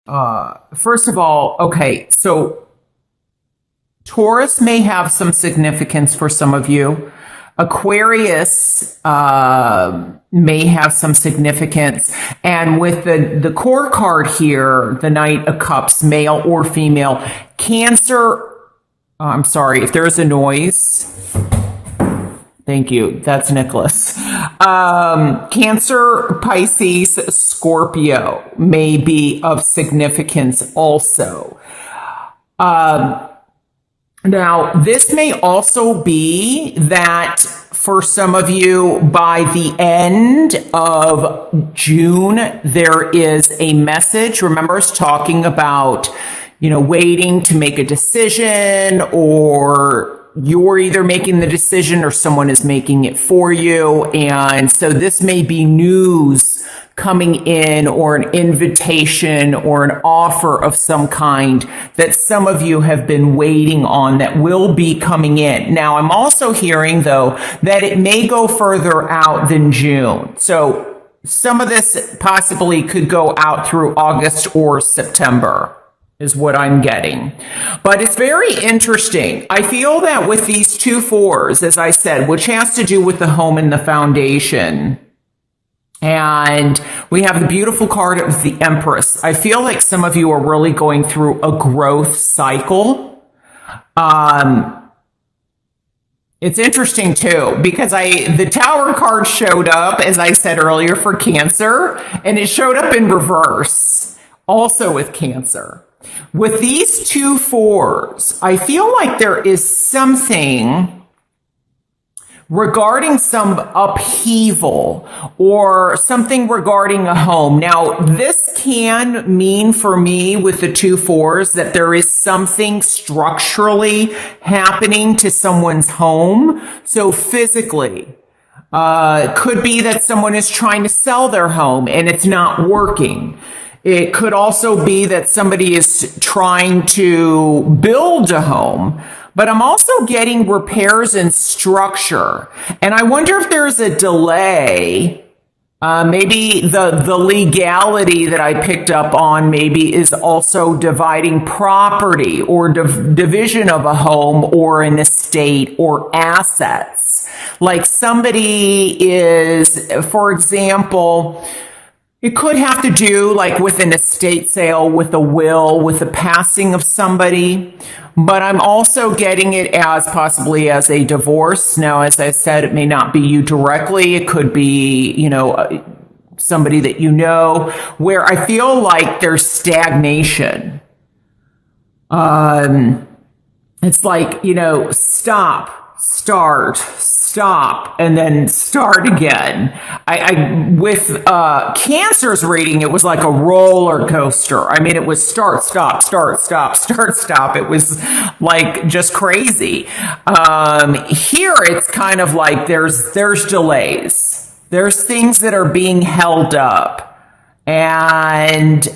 First of all, okay, so Taurus may have some significance for some of you. Aquarius may have some significance. And with the core card here, the Knight of Cups, male or female, Cancer, I'm sorry if there's a noise. Thank you. That's Nicholas. Cancer, Pisces, Scorpio may be of significance also. Now, this may also be that for some of you, by the end of June, there is a message. Remember us talking about, waiting to make a decision, or you're either making the decision or someone is making it for you. And so this may be news coming in, or an invitation or an offer of some kind that some of you have been waiting on that will be coming in. Now, I'm also hearing, though, that it may go further out than June. So some of this possibly could go out through August or September, is what I'm getting. But it's very interesting. I feel that with these two fours, as I said, which has to do with the home and the foundation, and we have the beautiful card of the Empress. I feel like some of you are really going through a growth cycle. It's interesting too, because the Tower card showed up, as I said earlier, for Cancer, and it showed up in reverse, also with Cancer. With these two fours, I feel like there is something regarding some upheaval or something regarding a home. Now, this can mean for me with the two fours that there is something structurally happening to someone's home. So physically, could be that someone is trying to sell their home and it's not working. It could also be that somebody is trying to build a home, but I'm also getting repairs and structure. And I wonder if there's a delay. Maybe the legality that I picked up on maybe is also dividing property or division of a home or an estate or assets. Like somebody is, for example, it could have to do like with an estate sale, with a will, with the passing of somebody. But I'm also getting it as possibly as a divorce. Now, as I said, it may not be you directly. It could be, somebody that you know, where I feel like there's stagnation. It's like, stop, and then start again. With Cancer's reading, it was like a roller coaster. I mean, it was start, stop, start, stop, start, stop. It was like just crazy. Here, it's kind of like there's delays. There's things that are being held up, and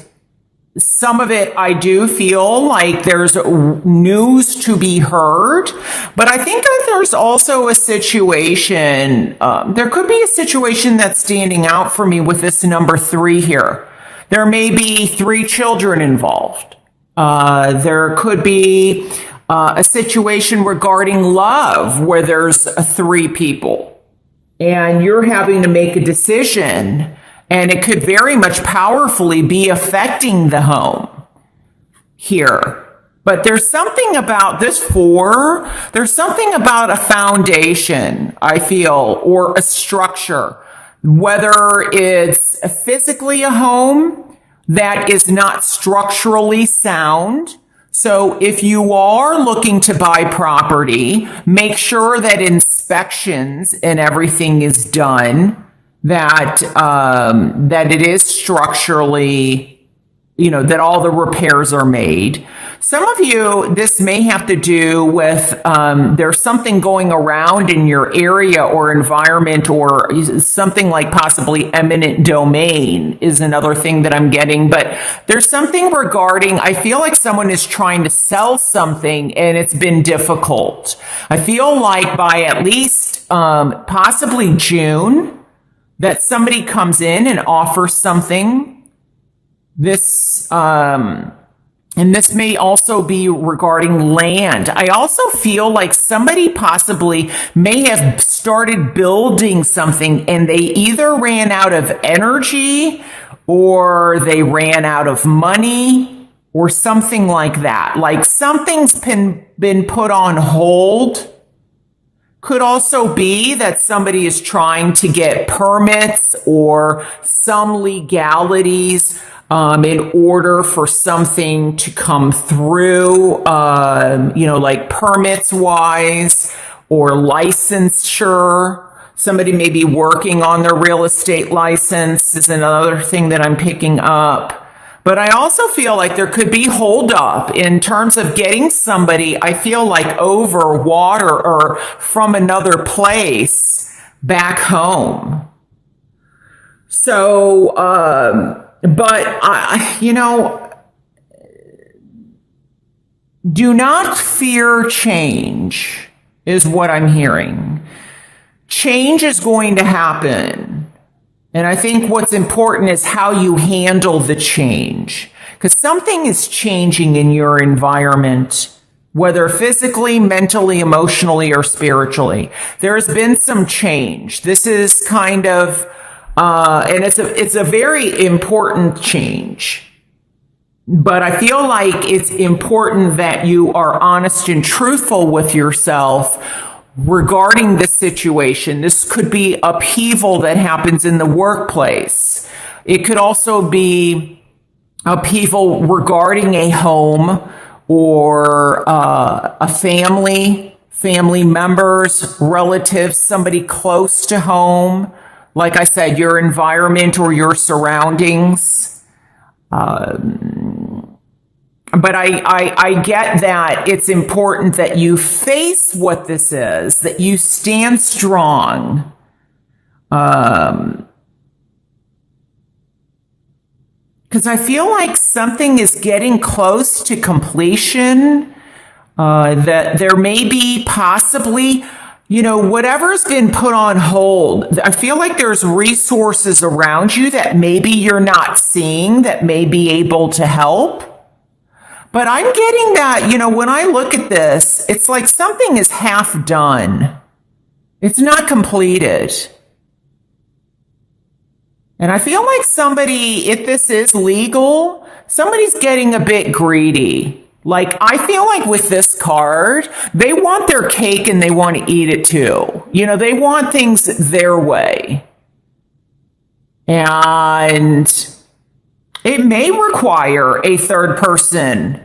some of it, I do feel like there's news to be heard, but I think that there's also a situation, there could be a situation that's standing out for me with this number 3 here. There may be 3 children involved. There could be a situation regarding love where there's 3 people and you're having to make a decision. And it could very much powerfully be affecting the home here. But there's something about this 4, there's something about a foundation, I feel, or a structure, whether it's physically a home that is not structurally sound. So if you are looking to buy property, make sure that inspections and everything is done, that it is structurally, that all the repairs are made. Some of you, this may have to do with there's something going around in your area or environment, or something like possibly eminent domain is another thing that I'm getting. But there's something regarding, I feel like someone is trying to sell something and it's been difficult. I feel like by at least possibly June, that somebody comes in and offers something This, and this may also be regarding land. I also feel like somebody possibly may have started building something and they either ran out of energy or they ran out of money or something like that. Like something's been put on hold. Could also be that somebody is trying to get permits or some legalities in order for something to come through, like permits wise or licensure. Somebody may be working on their real estate license is another thing that I'm picking up. But I also feel like there could be holdup in terms of getting somebody, I feel like, over water or from another place back home. So, do not fear change is what I'm hearing. Change is going to happen. And I think what's important is how you handle the change. Because something is changing in your environment, whether physically, mentally, emotionally, or spiritually. There has been some change. This is kind of, and it's a very important change. But I feel like it's important that you are honest and truthful with yourself regarding the situation. This could be upheaval that happens in the workplace. It could also be upheaval regarding a home or a family members, relatives, somebody close to home. Like I said, your environment or your surroundings. But I get that it's important that you face what this is, that you stand strong. Because I feel like something is getting close to completion, that there may be possibly, whatever's been put on hold. I feel like there's resources around you that maybe you're not seeing that may be able to help. But I'm getting that, when I look at this, it's like something is half done. It's not completed. And I feel like somebody, if this is legal, somebody's getting a bit greedy. Like, I feel like with this card, they want their cake and they want to eat it too. They want things their way. And it may require a third person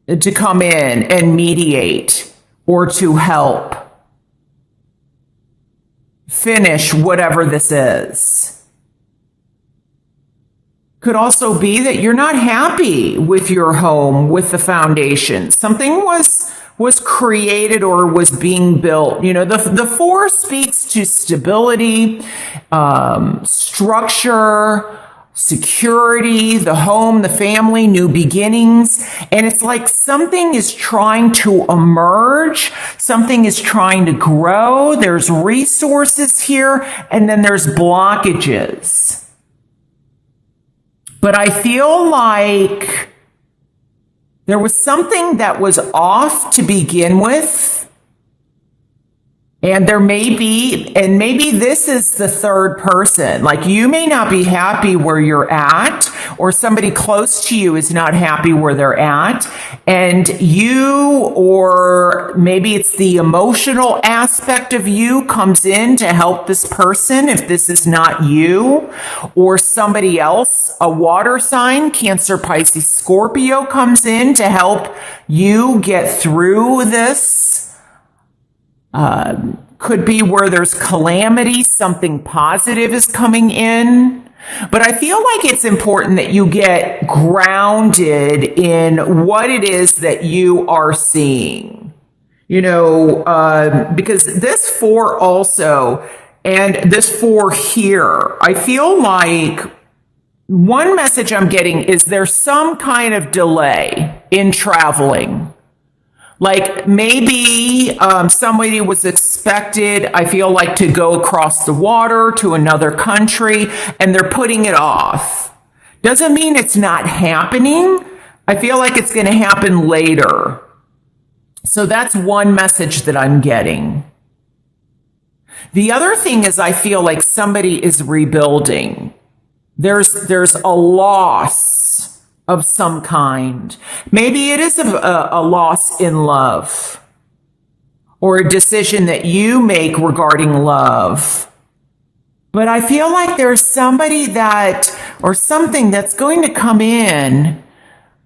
to come in and mediate or to help finish whatever this is. Could also be that you're not happy with your home, with the foundation. Something was created or was being built. The 4 speaks to stability, structure, security, the home, the family, new beginnings. And it's like something is trying to emerge. Something is trying to grow. There's resources here, and then there's blockages. But I feel like there was something that was off to begin with. And maybe this is the third person. Like, you may not be happy where you're at, or somebody close to you is not happy where they're at. And you, or maybe it's the emotional aspect of you, comes in to help this person if this is not you, or somebody else, a water sign, Cancer, Pisces, Scorpio, comes in to help you get through this. Could be where there's calamity, something positive is coming in. But I feel like it's important that you get grounded in what it is that you are seeing. Because this 4 also, and this 4 here, I feel like one message I'm getting is there's some kind of delay in traveling. Like, maybe somebody was expected, I feel like, to go across the water to another country, and they're putting it off Doesn't mean it's not happening. I feel like it's going to happen later. So that's one message that I'm getting. The other thing is I feel like somebody is rebuilding. There's a loss of some kind. Maybe it is a loss in love or a decision that you make regarding love. But I feel like there's somebody that or something that's going to come in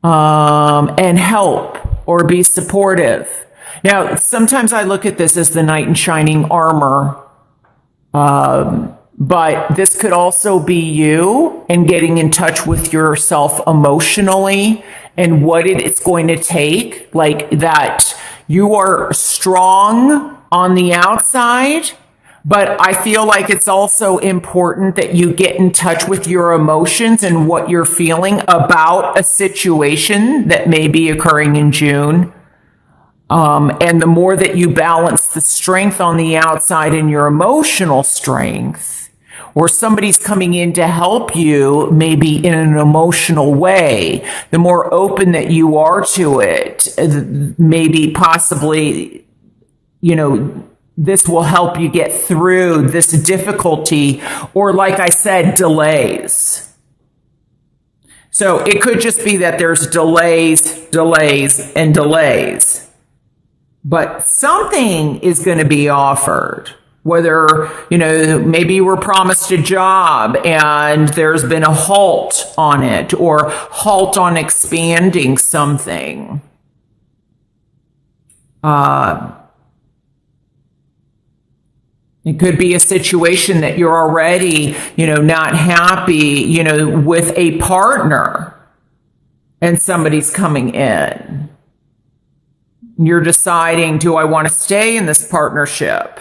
and help or be supportive. Now, sometimes I look at this as the knight in shining armor. But this could also be you and getting in touch with yourself emotionally and what it's going to take, like that you are strong on the outside, but I feel like it's also important that you get in touch with your emotions and what you're feeling about a situation that may be occurring in June. And the more that you balance the strength on the outside and your emotional strength, or somebody's coming in to help you, maybe in an emotional way, the more open that you are to it, maybe possibly, this will help you get through this difficulty, or like I said, delays. So it could just be that there's delays, and delays. But something is going to be offered. Whether, maybe you were promised a job and there's been a halt on it, or halt on expanding something. It could be a situation that you're already, not happy, with a partner and somebody's coming in. You're deciding, do I want to stay in this partnership?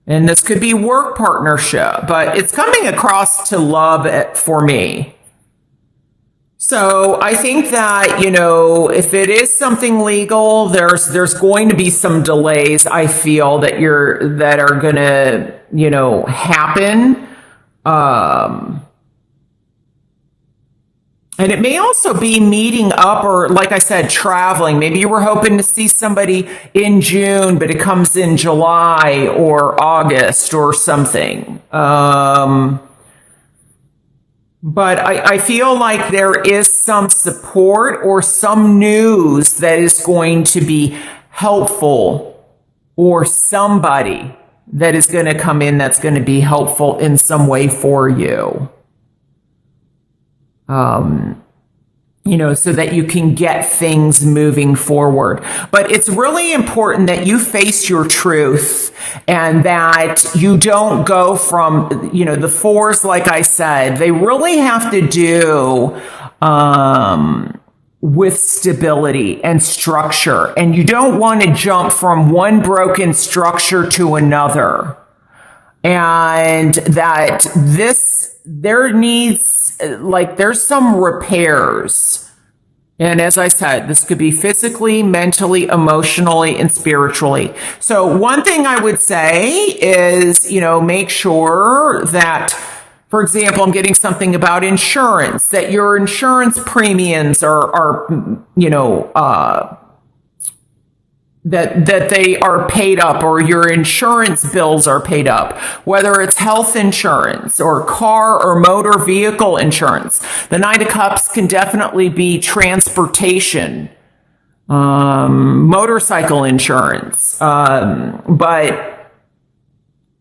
And this could be work partnership, but it's coming across to love for me. So I think that, if it is something legal, there's going to be some delays, I feel, that are going to, happen. And it may also be meeting up or, like I said, traveling. Maybe you were hoping to see somebody in June, but it comes in July or August or something. But I feel like there is some support or some news that is going to be helpful, or somebody that is going to come in that's going to be helpful in some way for you. So that you can get things moving forward. But it's really important that you face your truth and that you don't go from, the fours, like I said, they really have to do with stability and structure. And you don't want to jump from one broken structure to another. And that there's some repairs. And as I said, this could be physically, mentally, emotionally, and spiritually. So one thing I would say is, make sure that, for example, I'm getting something about insurance, that your insurance premiums are that they are paid up, or your insurance bills are paid up, whether it's health insurance or car or motor vehicle insurance. The Knight of Cups can definitely be transportation, motorcycle insurance, but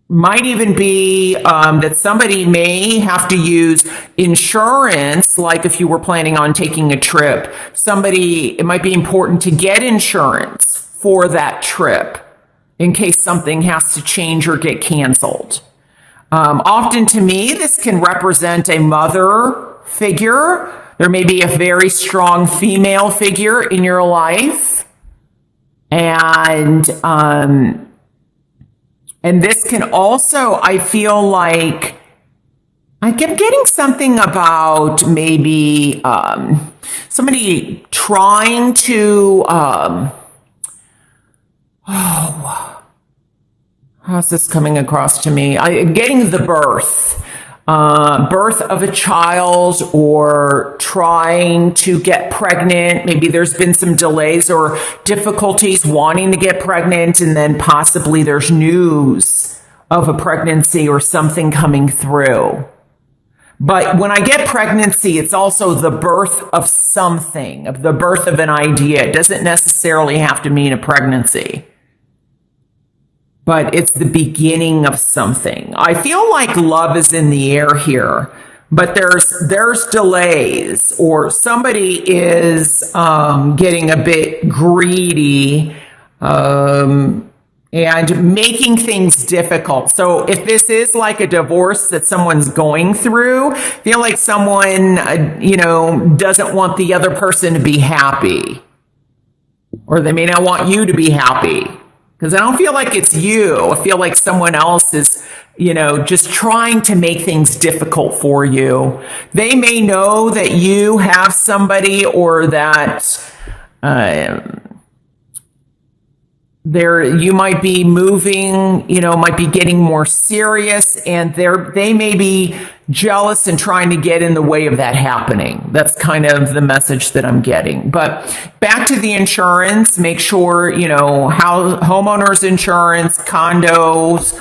might even be that somebody may have to use insurance, like if you were planning on taking a trip. It might be important to get insurance for that trip in case something has to change or get canceled. Often to me, this can represent a mother figure. There may be a very strong female figure in your life. And this can also, I feel like, I kept getting something about maybe somebody trying to, how's this coming across to me? Getting the birth. birth of a child or trying to get pregnant. Maybe there's been some delays or difficulties wanting to get pregnant, and then possibly there's news of a pregnancy or something coming through. But when I get pregnancy, it's also the birth of something, of the birth of an idea. It doesn't necessarily have to mean a pregnancy, but it's the beginning of something. I feel like love is in the air here, but there's delays, or somebody is getting a bit greedy, and making things difficult. So if this is like a divorce that someone's going through, I feel like someone, doesn't want the other person to be happy, or they may not want you to be happy. Because I don't feel like it's you. I feel like someone else is, just trying to make things difficult for you. They may know that you have somebody, or that you might be moving, might be getting more serious, and they may be jealous and trying to get in the way of that happening. That's kind of the message that I'm getting. But back to the insurance, make sure, how homeowners insurance, condos,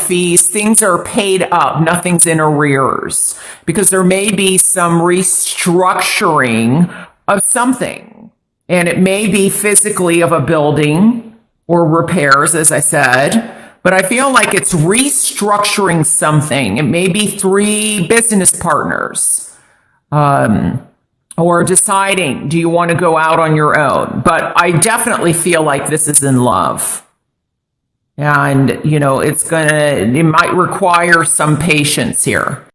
fees, things are paid up. Nothing's in arrears, because there may be some restructuring of something, and it may be physically of a building or repairs, as I said, but I feel like it's restructuring something. It may be 3 business partners, or deciding, do you want to go out on your own? But I definitely feel like this is in love. And, it might require some patience here.